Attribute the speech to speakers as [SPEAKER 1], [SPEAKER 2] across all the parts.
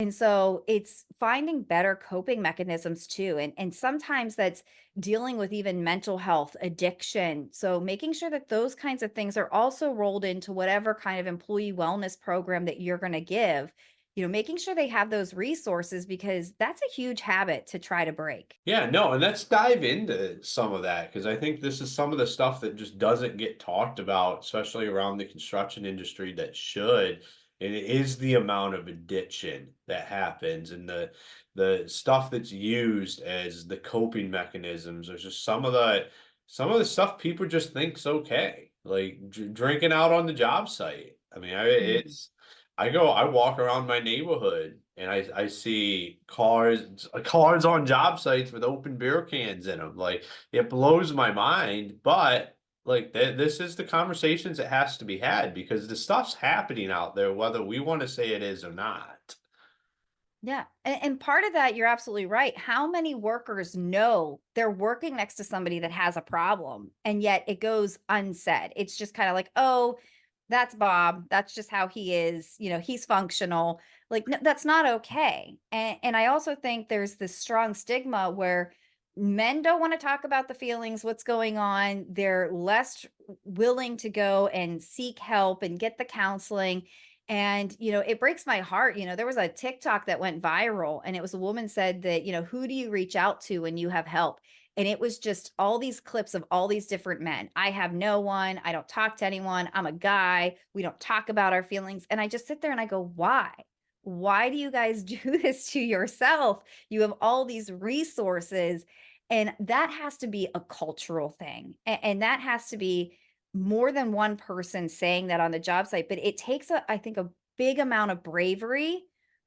[SPEAKER 1] And so it's finding better coping mechanisms too. And sometimes that's dealing with even mental health, addiction. So making sure that those kinds of things are also rolled into whatever kind of employee wellness program that you're going to give, making sure they have those resources because that's a huge habit to try to break.
[SPEAKER 2] Yeah, no, and let's dive into some of that because I think this is some of the stuff that just doesn't get talked about, especially around the construction industry that should. And it is the amount of addiction that happens and the stuff that's used as the coping mechanisms. There's just some of the stuff people just think's okay, like drinking out on the job site. I mean,
[SPEAKER 1] Mhm.
[SPEAKER 2] I walk around my neighborhood and I see cars on job sites with open beer cans in them. Like it blows my mind, but like this is the conversations that has to be had because the stuff's happening out there, whether we want to say it is or not.
[SPEAKER 1] Yeah. And part of that, you're absolutely right. How many workers know they're working next to somebody that has a problem and yet it goes unsaid? It's just kind of like, oh, that's Bob. That's just how he is. He's functional. Like, no, that's not okay. And I also think there's this strong stigma where men don't want to talk about the feelings, what's going on. They're less willing to go and seek help and get the counseling. And, it breaks my heart. There was a TikTok that went viral and it was a woman said that, who do you reach out to when you have help? And it was just all these clips of all these different men. I have no one. I don't talk to anyone. I'm a guy. We don't talk about our feelings. And I just sit there and I go, why? Why do you guys do this to yourself? You have all these resources. And that has to be a cultural thing. And that has to be more than one person saying that on the job site, but it takes I think a big amount of bravery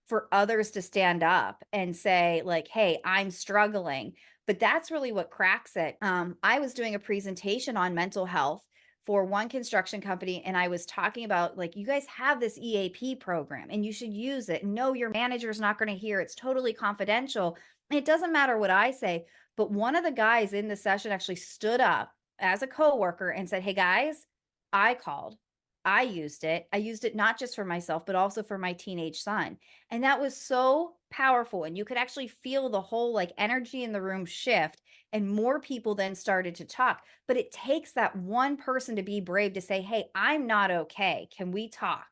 [SPEAKER 1] for others to stand up and say like, "Hey, I'm struggling." But that's really what cracks it. I was doing a presentation on mental health for one construction company and I was talking about like you guys have this EAP program and you should use it. No, your manager's not going to hear. It's totally confidential. It doesn't matter what I say, but one of the guys in the session actually stood up as a coworker and said, "Hey guys, I called. I used it. I used it not just for myself, but also for my teenage son." And that was so powerful. And you could actually feel the whole like energy in the room shift. And more people then started to talk. But it takes that one person to be brave to say, "Hey, I'm not okay. Can we talk?"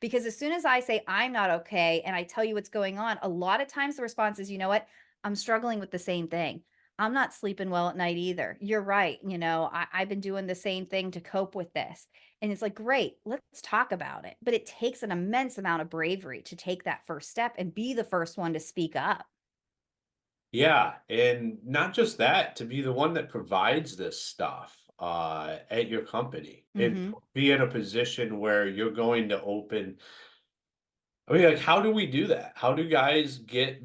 [SPEAKER 1] Because as soon as I say I'm not okay and I tell you what's going on, a lot of times the response is, you know what? I'm struggling with the same thing. I'm not sleeping well at night either. You're right. I've been doing the same thing to cope with this. And it's like, great, let's talk about it. But it takes an immense amount of bravery to take that first step and be the first one to speak up.
[SPEAKER 2] Yeah, and not just that, to be the one that provides this stuff at your company and
[SPEAKER 1] Hmm.
[SPEAKER 2] be in a position where you're going to open. I mean, like, how do we do that? How do guys get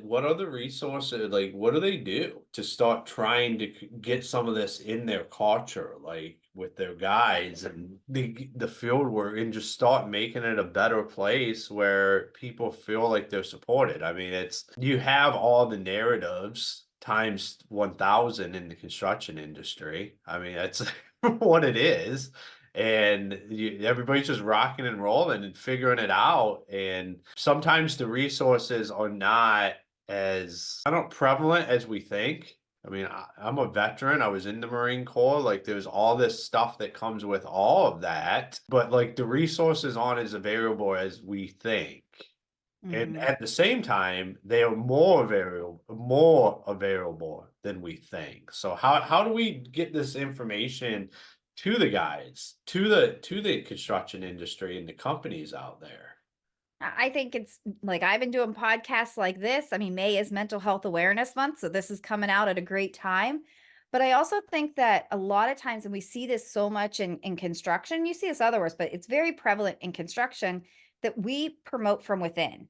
[SPEAKER 2] what are the resources? Like, what do they do to start trying to get some of this in their culture, like with their guys and the field work, and just start making it a better place where people feel like they're supported? I mean, it's you have all the narratives times 1,000 in the construction industry. I mean, that's what it is and everybody's just rocking and rolling and figuring it out. And sometimes the resources are not as I don't prevalent as we think. I mean, I'm a veteran. I was in the Marine Corps. Like, there's all this stuff that comes with all of that, but like the resources aren't as available as we think. And
[SPEAKER 1] Hmm.
[SPEAKER 2] at the same time, they are more available than we think. So how do we get this information to the guys, to the construction industry and the companies out there?
[SPEAKER 1] I think it's like I've been doing podcasts like this. I mean, May is Mental Health Awareness Month, so this is coming out at a great time. But I also think that a lot of times, and we see this so much in construction, you see this otherwise, but it's very prevalent in construction that we promote from within.